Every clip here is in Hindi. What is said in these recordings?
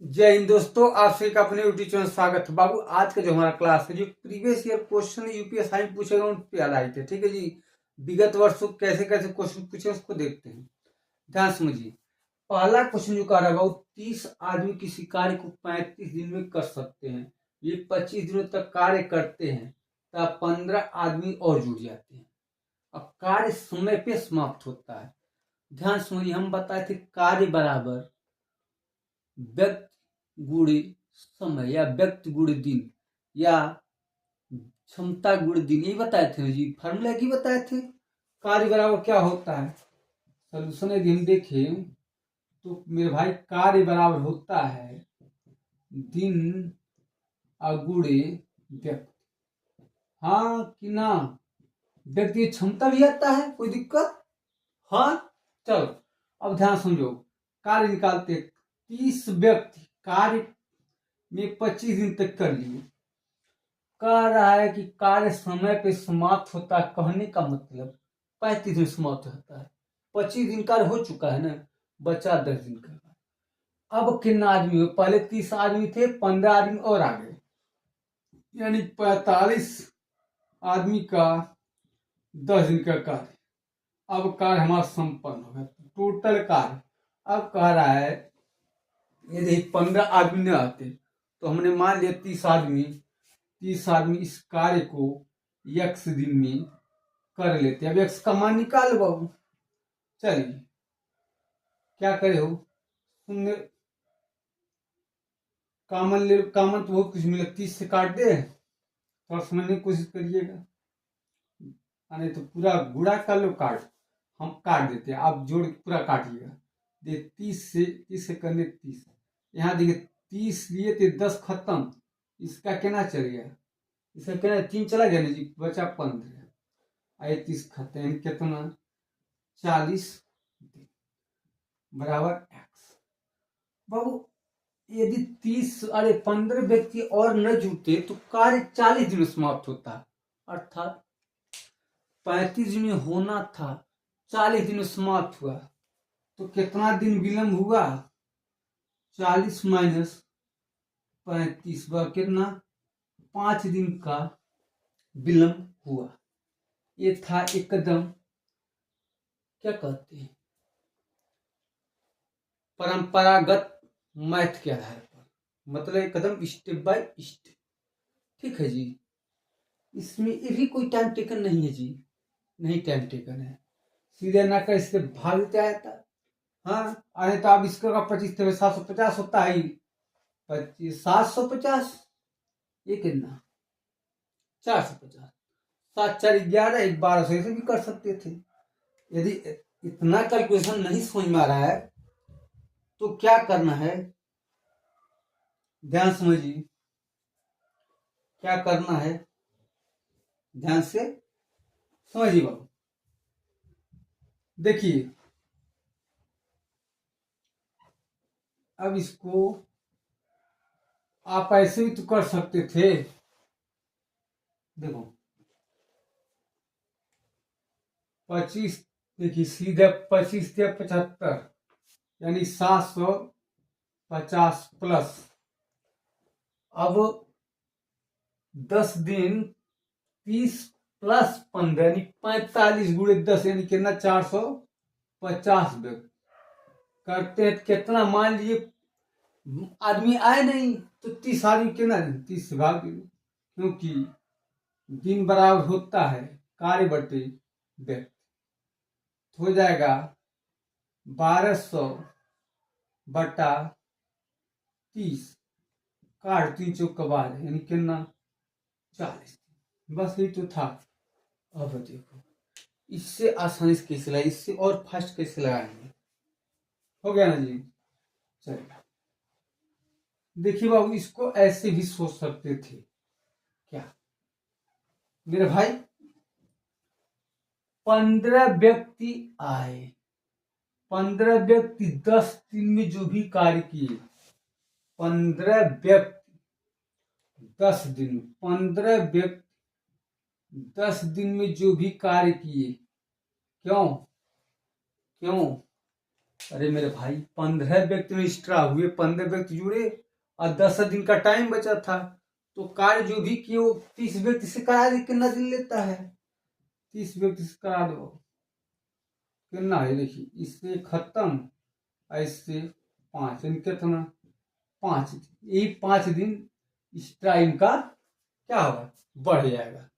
जय हिंद दोस्तों, आप सभी का अपने यूट्यूब चैनल स्वागत है। बाबू आज का जो हमारा क्लास है, जो प्रीवियस ईयर क्वेश्चन यूपीएससी में पूछेगा उन पे आधारित है। ठीक है जी। विगत वर्षों कैसे कैसे क्वेश्चन पूछे उसको देखते हैं। ध्यान समझिए। पहला क्वेश्चन जो कह रहा है बाबू, 30 आदमी किसी कार्य को 35 दिन में कर सकते हैं। ये 25 दिनों तक कार्य करते हैं तब 15 आदमी और जुड़ जाते हैं। अब कार्य समय पे समाप्त होता है। ध्यान समझिए, हम बताए थे कार्य बराबर व्यक्ति गुणे समय या व्यक्ति गुणे दिन या क्षमता गुणे दिन, यही बताए थे जी। फार्मूला की बताए थे। कार्य बराबर क्या होता है, सोल्यूशन यदि हम देखें तो मेरे भाई कार्य बराबर होता है दिन अगुणे व्यक्ति। हाँ कि ना? व्यक्ति की क्षमता भी आता है, कोई दिक्कत? हाँ चलो अब ध्यान समझो। कार्य निकालते, 30 व्यक्ति कार्य में 25 दिन तक कर लिए। कह रहा है कि कार्य समय पे समाप्त होता है। कहने का मतलब 35 दिन समाप्त होता है। 25 दिन कार्य हो चुका है ना, बचा 10 दिन का। अब कितना आदमी हो? पहले 30 आदमी थे, 15 आदमी और आ गए, यानी 45 आदमी का 10 दिन का कार्य। अब कार्य हमारा संपन्न हो गया, टोटल कार्य। अब कह रहा है यदि 15 आदमी न आते तो हमने मान लिया 30 आदमी इस कार्य को x दिन में कर लेते। अब x का मान निकाल बाबू। चलिए क्या करे हो, शून्य कॉमन ले। कॉमन तो बहुत कुछ मिला, 30 से काट दे, थोड़ा समझने की कोशिश करिएगा। नहीं तो पूरा गुणा कर लो, काट। हम काट देते हैं, आप जोड़ पूरा काटिएगा। देखिए 30 से करने 30, यहाँ देखिए 30 लिए थे, 10 खत्म। इसका कहना चल गया, इसका कहना 3 चला गया ना जी, बचा 15। आए 30 खत्म, कितना? 40 बराबर x। बाबू यदि 15 व्यक्ति और न जुटे तो कार्य 40 दिन में समाप्त होता, अर्थात 35 दिन में होना था, 40 दिन में समाप्त हुआ। तो कितना दिन विलंब हुआ? 40 माइनस 35 व कितना? 5 दिन का विलंब हुआ। ये था एकदम, क्या कहते हैं, परंपरागत मैथ के आधार पर, मतलब एकदम स्टेप बाय स्टेप। ठीक है जी। इसमें ये भी कोई टाइम टेकन नहीं है जी, नहीं टाइम टेकन है। सीधे ना कर इससे भाग देते आया था। हाँ अरे तो आप इसका 25 थे, 750 होता है। 25 750, ये कितना? 450। 7 4 11, 1200 ऐसे भी कर सकते थे। यदि इतना कैलकुलेशन नहीं समझ में आ रहा है तो क्या करना है, ध्यान समझिए। क्या करना है, ध्यान से समझिए बाबू। देखिए अब इसको आप ऐसे भी तो कर सकते थे। देखो 25, देखिए सीधे 25 से 75, यानी 750 प्लस। अब 10 दिन, 30 प्लस 15 यानी 45 गुणे 10 यानी कितना? 450 व्यक्ति करते हैं। कितना मान लीजिए आदमी आए नहीं तो 30 आदमी कितना? 30 से भाग दीजिए, क्योंकि दिन बराबर होता है कार्य बटे व्यक्ति। हो जाएगा 1200 बटा 30, काट 3 चौक का 12 यानी कितना? 40। बस यही तो था। अब देखो इससे आसानी से कैसे लगाए, इससे और फास्ट कैसे लगाएंगे। हो गया ना जी। चलिए देखिए बाबू, इसको ऐसे भी सोच सकते थे। क्या मेरे भाई, 15 व्यक्ति आए, 15 व्यक्ति 10 दिन में जो भी कार्य किए, 15 व्यक्ति 10 दिन में, 15 व्यक्ति 10 दिन में जो भी कार्य किए। क्यों? क्यों? अरे मेरे भाई 15 व्यक्ति रजिस्ट्रा हुए, 15 व्यक्ति जुड़े और 10 दिन का टाइम बचा था, तो कार्य जो भी किए वो 30 व्यक्ति से करा दे, कितना दिन लेता है? 30 व्यक्ति से करा दो, कितना है देखिए, इससे खत्म और इससे 5, यानी कितना? 5 दिन। यही 5 दिन इस टाइम का क्या होगा, बढ़ जाएगा।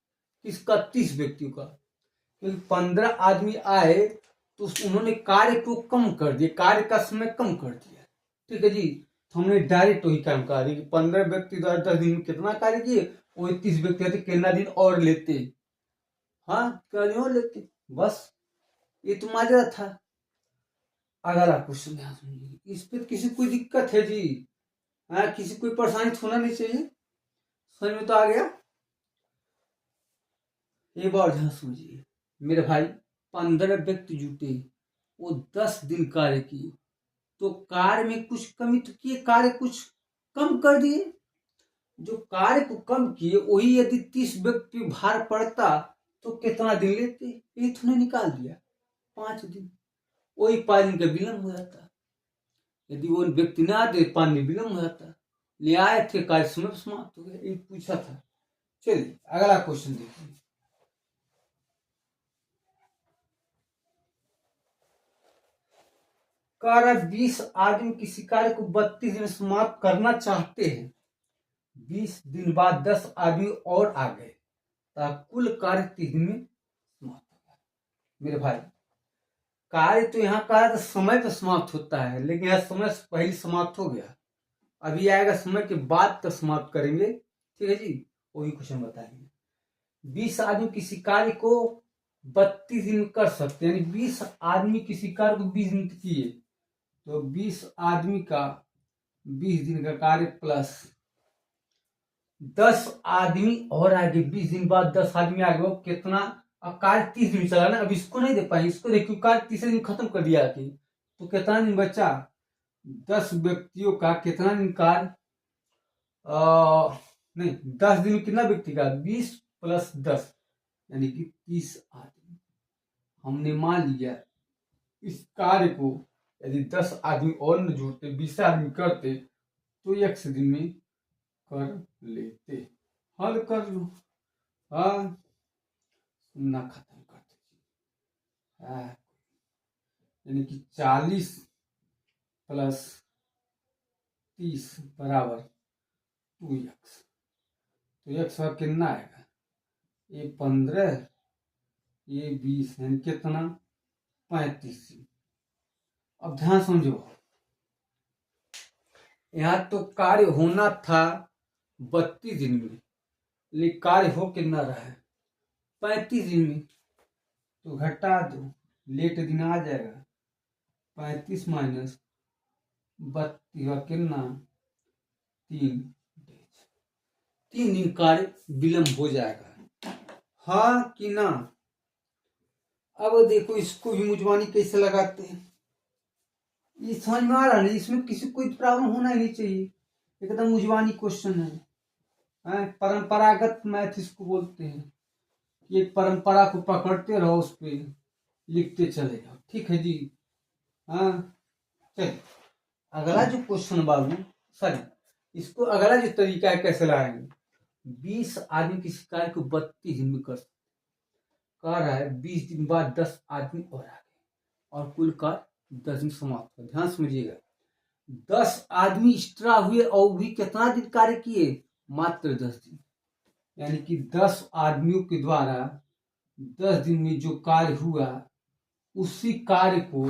किसका? 30 व्यक्तियों का। क्योंकि 15 आदमी आए तो उन्होंने कार्य को कम कर दिया, कार्य का समय कम कर दिया। ठीक है जी, तो हमने डायरेक्ट वही काम करा दिया कि 15 व्यक्ति 10 दिन में कितना कार्य किए, वही 30 व्यक्ति आते, कितना दिन और लेते। हाँ, क्या दिन और लेते, बस ये तो माजरा था। अगला क्वेश्चन ध्यान सुनिए, इस पर किसी कोई दिक्कत है जी? हाँ, किसी कोई परेशानी होना नहीं चाहिए, समझ में तो आ गया? एक बार ध्यान समझिए मेरे भाई, 15 व्यक्ति जुटे, वो 10 दिन कार्य किए, तो कार्य में कुछ कमी तो किए, कार्य कुछ कम कर दिए। जो कार्य को कम किए वही यदि 30 व्यक्ति भार पड़ता तो कितना दिन लेते, ये तूने निकाल दिया, 5 दिन। वही 5 दिन का विलम्ब हो जाता, यदि वो व्यक्ति ना आते 5 दिन विलम्ब हो जाता। ले आए थे, कार्य समय समाप्त हो गया, ये पूछा था। चलिए अगला क्वेश्चन देखिए, कार्य 20 आदमी किसी कार्य को 32 दिन में समाप्त करना चाहते हैं, 20 दिन बाद 10 आदमी और आ गए, कुल कार्य 30 दिन में समाप्त हो गया। मेरे भाई, कार्य तो यहाँ कार्य तो समय पर समाप्त होता है, लेकिन यह समय से पहले समाप्त हो गया, अभी आएगा समय के बाद तक समाप्त करेंगे। ठीक है जी, वही क्वेश्चन बताएंगे। 20 आदमी किसी कार्य को 32 दिन कर सकते हैं, यानी 20 आदमी किसी कार्य को 20 दिन किए, तो 20 आदमी का 20 दिन का कार्य प्लस 10 आदमी और आगे, 20 दिन बाद 10 आदमी आगे, वो कितना? अब कार्य 30 दिन चला ना, अब इसको नहीं दे पाए, इसको देखिए कार्य तीसरे दिन खत्म कर दिया कि, तो कितना दिन बचा? 10 व्यक्तियों का कितना दिन कार्य, नहीं 10 दिन में कितना व्यक्ति का? 20 प्लस 10 यानी कि 30 आदमी। हमने मान लिया इस कार्य को यदि 10 आदमी और न जुड़ते, 20 आदमी करते, तो 1 दिन में कर लेते। हल कर लो, हाँ ना खत्म कर दीजिए, यानी कि 40 प्लस 30 बराबर 2x, तो x का कितना आएगा? ये 15, ये 20, यानी कितना? 35। अब ध्यान समझो, यहाँ तो कार्य होना था 32 दिन में, लेकिन कार्य हो कितना रहा है? 35 दिन में, तो घटा दो, लेट दिन आ जाएगा, 35 माइनस 32 कितना? 3 दिन कार्य विलम्ब हो जाएगा, हाँ कि ना? अब देखो इसको भी मुजवानी कैसे लगाते हैं, ये समझ में आ रहा नहीं, इसमें किसी कोई प्रॉब्लम होना ही नहीं चाहिए, एकदम मुजवानी क्वेश्चन है। परंपरागत मैथ इसको बोलते हैं, ये परंपरा को पकड़ते रहो, उस पर लिखते चले जाओ। ठीक है जी, हाँ चलिए अगला जो क्वेश्चन बाबू, सॉरी, इसको अगला जो तरीका है कैसे लाएंगे, 20 आदमी किसी कार्य को 32 दिन में कर रहा है, 20 दिन बाद 10 आदमी और आ गए, और कुल कार्य 10 दिन समाप्त। ध्यान समझिएगा, 10 आदमी एक्स्ट्रा हुए और भी कितना दिन कार्य किए? मात्र 10 दिन, यानी कि 10 आदमियों के द्वारा 10 दिन में जो कार्य हुआ, उसी कार्य को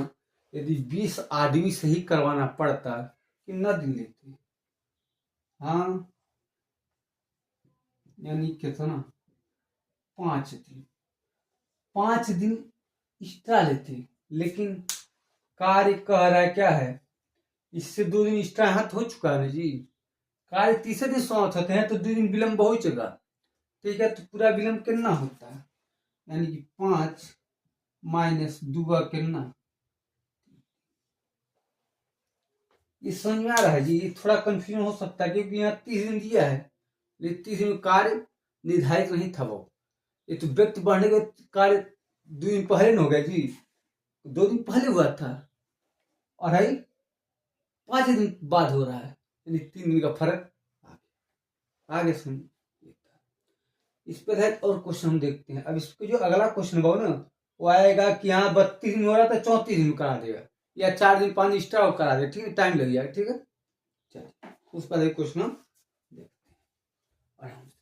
यदि 20 आदमी से ही करवाना पड़ता, कितना दिन लेते? हाँ, यानी कितना? 5 दिन, 5 दिन एक्स्ट्रा लेते, लेकिन कार्य कह रहा है क्या है, इससे 2 दिन एक्स्ट्रा हाथ हो चुका है ना जी, कार्य तीसरे दिन समाप्त होते हैं, तो 2 दिन विलम्ब हो चुका। ठीक है, तो पूरा विलम्ब कितना होता है, यानी कि 5 माइनस 2 कितना? ये समझ में आ रहा है जी? ये थोड़ा कंफ्यूजन हो सकता है, क्योंकि यहाँ 30 दिन दिया है, लेकिन 30 दिन कार्य निर्धारित नहीं था, वो ये तो व्यक्ति बढ़ने के कार्य 2 दिन पहले न हो गया जी, 2 दिन पहले हुआ था, और है 5 दिन बाद हो रहा है, यानी 3 दिन का फर्क आगे सुन। इस पर है और क्वेश्चन हम देखते हैं। अब इसको जो अगला क्वेश्चन होगा ना वो आएगा कि हाँ 32 दिन हो रहा था 34 दिन करा देगा, या 4 दिन 5 एक्स्ट्रा करा देगा, ठीक है, टाइम लग जाएगा, ठीक है। चलिए उस पर एक क्वेश्चन हम देखते हैं आराम से।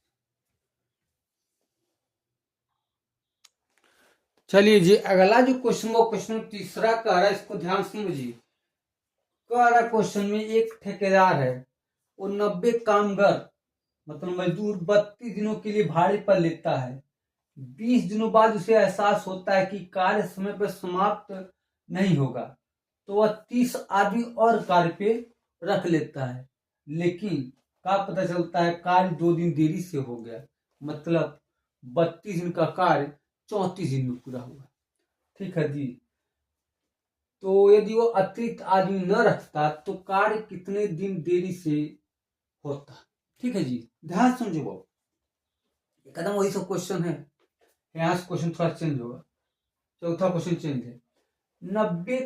चलिए जी, अगला जो क्वेश्चन वो क्वेश्चन तीसरा कह रहा है, इसको ध्यान से समझिए। कह रहा क्वेश्चन में एक ठेकेदार है, वो 90 कामगार मतलब मजदूर 32 दिनों के लिए भाड़े पर लेता है। 20 दिनों बाद उसे एहसास होता है कि कार्य समय पर समाप्त नहीं होगा, तो वह 30 आदमी और कार्य पे रख लेता है, लेकिन का पता चलता है कार्य 2 दिन देरी से हो गया, मतलब 32 दिन का कार्य 34 दिन में पूरा हुआ। ठीक है जी। तो यदि वो अतिरिक्त आदमी न रखता तो कार्य कितने दिन देरी से होता। ठीक है जी, ध्यान समझो वो कदम वही सब क्वेश्चन है, यहाँ से क्वेश्चन थोड़ा चेंज होगा। चौथा क्वेश्चन चेंज है। 90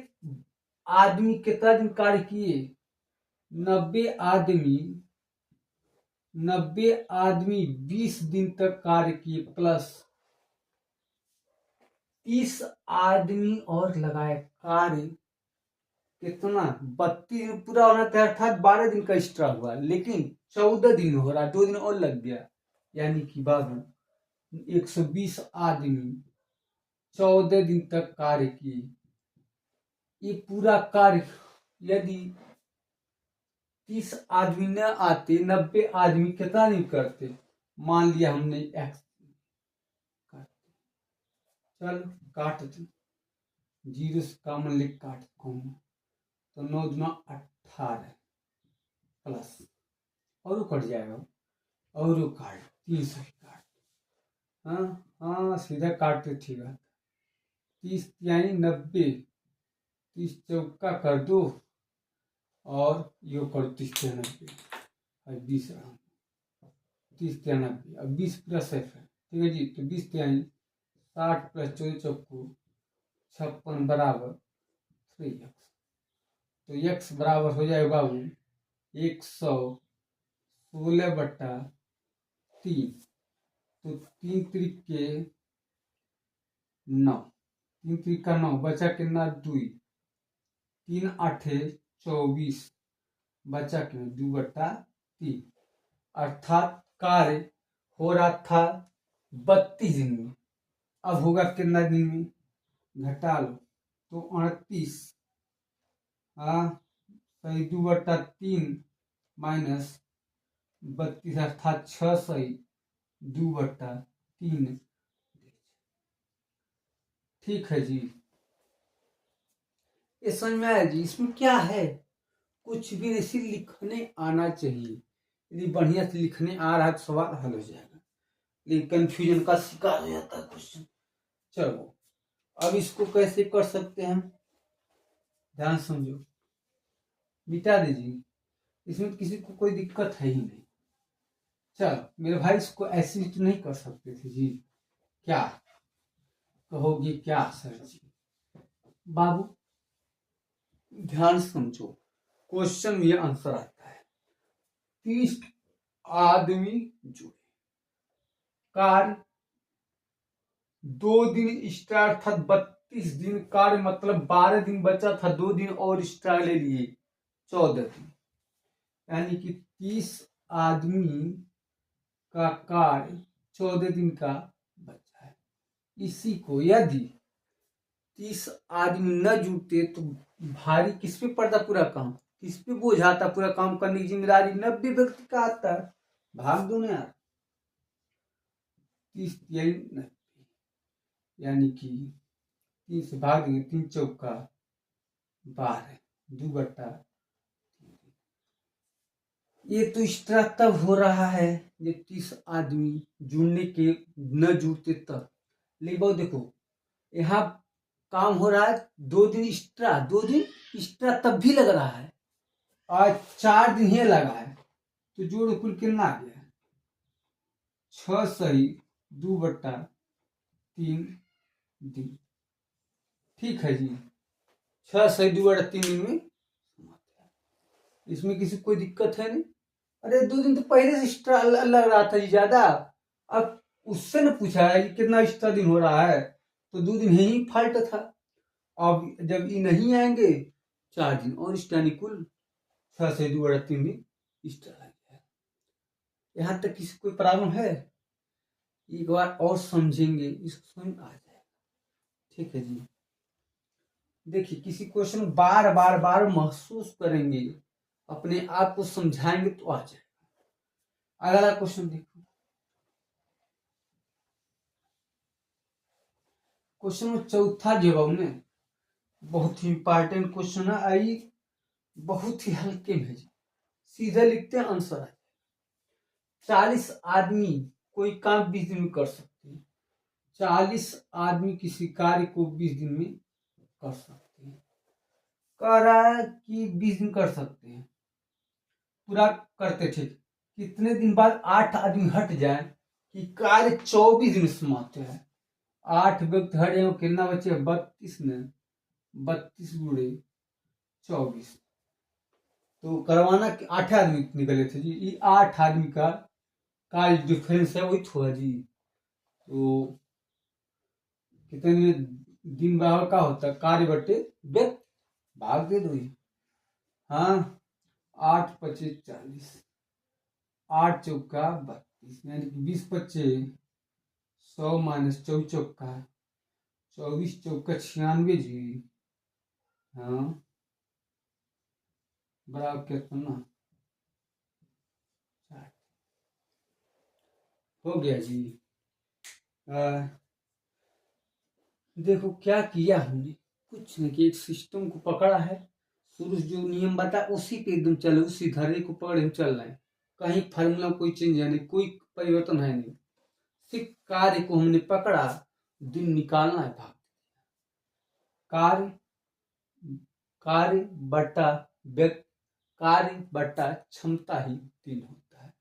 आदमी कितना दिन कार्य किए? 90 आदमी 20 दिन तक कार्य किए, प्लस 30 आदमी और लगाए। कार्य कितना? 32 दिन पूरा होना था, अर्थात 12 दिन का एक्स्ट्रा हुआ, लेकिन 14 दिन हो रहा, 2 दिन और लग गया, यानी कि बाबू 120 आदमी 14 दिन तक कार्य किए। ये पूरा कार्य यदि 30 आदमी न आते, 90 आदमी कितना नहीं करते। मान लिया हमने एक्स, चलो काट दो, 0 से कॉमन लिख काट कॉमन, तो 9 दूना 18 प्लस और कट जाएगा, और काट 300 काट, हाँ हाँ सीधा काटते ठीक है। 30 यानी 90, 30 चौका कर दो और यो कर 30 90 और 20 30 90, अब 20 प्लस है, ठीक है जी। तो 20 यानी 60 प्लस 14 चौको 56 बराबर 3x, तो x बराबर हो जाएगा बाबू 116/3, तो 3 त्रिक के 9, 3 त्रिक का 9 बचा कितना 2, 3 आठे 24 बचा कितना 2/3, अर्थात कार्य हो रहा था 32 दिन में, अब होगा कितना दिन में घटा लो, तो 38, हाँ सही 2/3 माइनस 32 अर्थात 6 सही 2/3। ठीक है जी, ये समझ में आया जी। इसमें क्या है, कुछ भी ऐसे लिखने आना चाहिए, यदि बढ़िया से लिखने आ रहा है तो सवाल हल हो जाएगा, लेकिन कंफ्यूजन का शिकार हो जाता है क्वेश्चन। चलो अब इसको कैसे कर सकते हैं, ध्यान समझो, मिटा दीजिए, इसमें किसी को कोई दिक्कत है ही नहीं। चलो मेरे भाई इसको ऐसे तो नहीं कर सकते थे जी, क्या कहोगे क्या सर जी? बाबू ध्यान समझो, क्वेश्चन में आंसर आता है 30 आदमी जुड़े, कार्य 2 दिन एक्स्ट्रा, अर्थात 32 दिन कार्य, मतलब 12 दिन बचा था, 2 दिन और एक्स्ट्रा ले लिए 14 दिन, यानी कि 30 आदमी का कार्य 14 दिन का बचा है। इसी को यदि 30 आदमी न जुटते तो भारी किस पे पड़ता पूरा काम, किस पे बोझ आता, पूरा काम करने की जिम्मेदारी 90 व्यक्ति का आता है। भाग दो ना यार, 30 यानी कि 3 से भाग देंगे, 3 चौका 12, 2/3। ये तो एक्स्ट्रा तब हो रहा है जब 30 आदमी जुड़ने के न जुड़ते तब, लेकिन बहुत देखो यहाँ काम हो रहा है 2 दिन एक्स्ट्रा, 2 दिन एक्स्ट्रा तब भी लग रहा है, और 4 दिन ही लगा है, तो जोड़ कुल कितना आ गया 6 सही 2/3 दिन। ठीक है जी, 6 से 2 बटा 3 दिन में समाप्त है। इसमें किसी को कोई दिक्कत है नहीं। अरे 2 दिन तो पहले से एक्स्ट्रा लग रहा था जी ज्यादा। अब उससे न पूछा है कि कितना एक्स्ट्रा दिन हो रहा है, तो 2 दिन ही फॉल्ट था। अब जब ये नहीं आएंगे 4 दिन और एक्स्ट्रा, यानी कुल 6 से 2 बटा 3 दिन एक्स्ट्रा लग गया। यहाँ तक किसी कोई प्रॉब्लम है? एक बार और समझेंगे, इसको समझ आ जाएगा। ठीक है जी। देखिए, किसी क्वेश्चन बार बार बार महसूस करेंगे, अपने आप को समझाएंगे तो आ जाएगा। अगला क्वेश्चन देखो। क्वेश्चन में चौथा जवाब में बहुत ही इंपॉर्टेंट क्वेश्चन है। आई बहुत ही हल्के में जी, सीधे लिखते हैं आंसर आ जाएगा। 40 आदमी कोई काम 20 दिन में कर सकते हैं। 40 आदमी किसी कार्य को 20 दिन में कर सकते हैं। कह रहा है कि 20 दिन कर सकते हैं, पूरा करते ठीक। कितने दिन बाद 8 आदमी हट जाए कि कार्य 24 दिन समाप्त है। 8 व्यक्ति हट जाए, कितना बचे? 32 में 32 गुणे 24, तो करवाना कि 8 आदमी निकले थे जी। ये 8 आदमी का कार्य डिफरेंस है, वही थोड़ा जी। तो कितने दिन बाद का होता है? कार्य बटे व्यक्ति, भाग दे दो। हाँ, 8 पचे 40, 8 चौका 32, यानी कि 20 पचे 100 माइनस 24 चौका 24 चौका 96 जी। हाँ, बराबर कितना? हो गया जी। देखो क्या किया हमने, कुछ नहीं कि एक सिस्टम को पकड़ा है, शुरू से जो नियम बता उसी पे एकदम चले, उसी धरे को पकड़े हम चल रहे हैं। कहीं फार्मूला कोई चेंज है नहीं, कोई परिवर्तन है नहीं। सिर्फ कार्य को हमने पकड़ा, दिन निकालना है, भाग। कार्य कार्य बटा व्यक्ति, कार्य बटा क्षमता ही दिन होता है।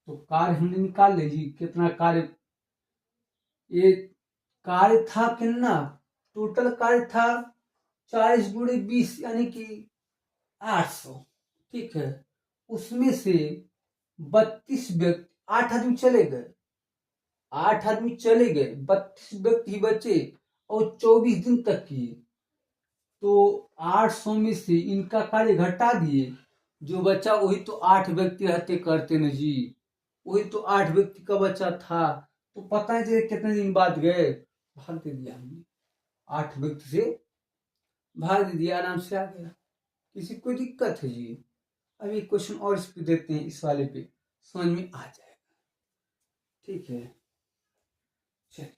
तो कार्य हमने निकाल ले जी, कितना कार्य? एक कार्य था कितना? टोटल कार्य था 40 गुणे 20, यानी कि 800। ठीक है, उसमें से 32 व्यक्ति, 8 आदमी चले गए, 8 आदमी चले गए, 32 व्यक्ति ही बचे और 24 दिन तक किए। तो 800 में से इनका कार्य घटा दिए, जो बचा वही तो 8 व्यक्ति रहते करते न जी, वही तो 8 व्यक्ति का बचा था। तो पता है चले कितने दिन बाद गए, भाग दे दिया हमने, 8 व्यक्ति से भाग दे दिया, आराम से आ गया। किसी को दिक्कत है जी? अब एक क्वेश्चन और इस पे देते हैं, इस वाले पे समझ में आ जाएगा। ठीक है, चलिए।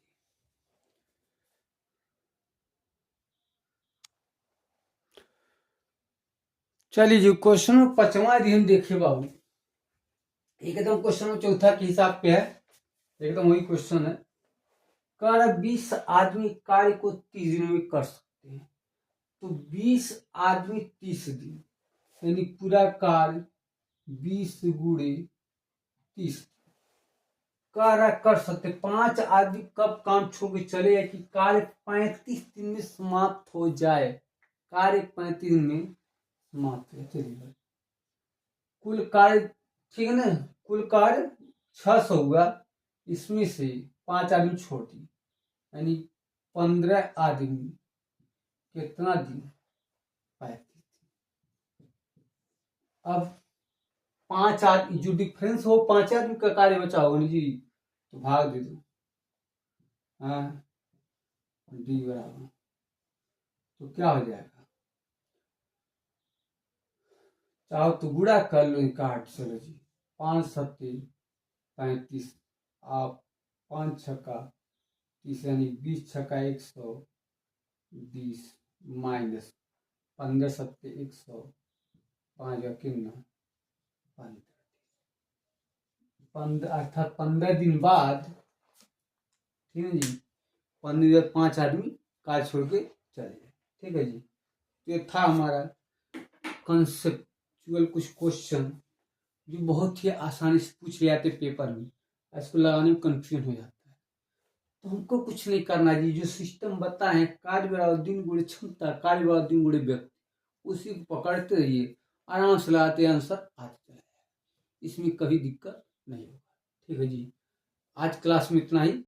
चलिए जी, क्वेश्चन 5वां हम देखे बाबू, एकदम क्वेश्चन चौथा के हिसाब पे है, एकदम वही क्वेश्चन है। कह 20 आदमी कार्य को 30 दिन में कर सकते हैं। तो 20 आदमी 30 दिन, यानी पूरा कार्य 20 गुणे 30 कह रहा कर सकते। 5 आदमी कब काम छोड़ के चले जाए कि कार्य 35 दिन में समाप्त हो जाए, कार्य 35 दिन में समाप्त हो। चलिए, कुल कार्य ठीक है ना, कुल कार्य 600 हुआ, इसमें से 5 आदमी छोड़ दिए, यानी 15 आदमी कितना दिन? 35। अब 5 आदमी जो डिफरेंस हो, 5 आदमी का कार्य बचा होगा ना जी, तो भाग दे दो। हाँ, डी बराबर, तो क्या हो जाएगा? चाहो तो गुणा कर लो, काट। चलो जी, 5 सत्ते 35, आप 5 छक्का 30, यानी 20 छक्का 120 माइनस 15 सत्ते 100, 5 का कितना? 15, अर्थात 15 दिन बाद, ठीक है जी, 15 दिन 5 आदमी कार्य छोड़ के चले जाए। ठीक है जी, तो ये था हमारा कंसेप्चुअल कुछ क्वेश्चन जो बहुत ही आसानी से पूछ ले जाते पेपर में, इसको लगाने में कंफ्यूजन हो जाता है। तो हमको कुछ नहीं करना जी, जो सिस्टम बताए हैं कार्य बराबर दिन गुणे क्षमता, कार्य बराबर दिन गुणे व्यक्ति, उसी को पकड़ते रहिए, आराम से लगाते आंसर आते चला जाएगा, इसमें कभी दिक्कत नहीं होगा। ठीक है जी, आज क्लास में इतना ही।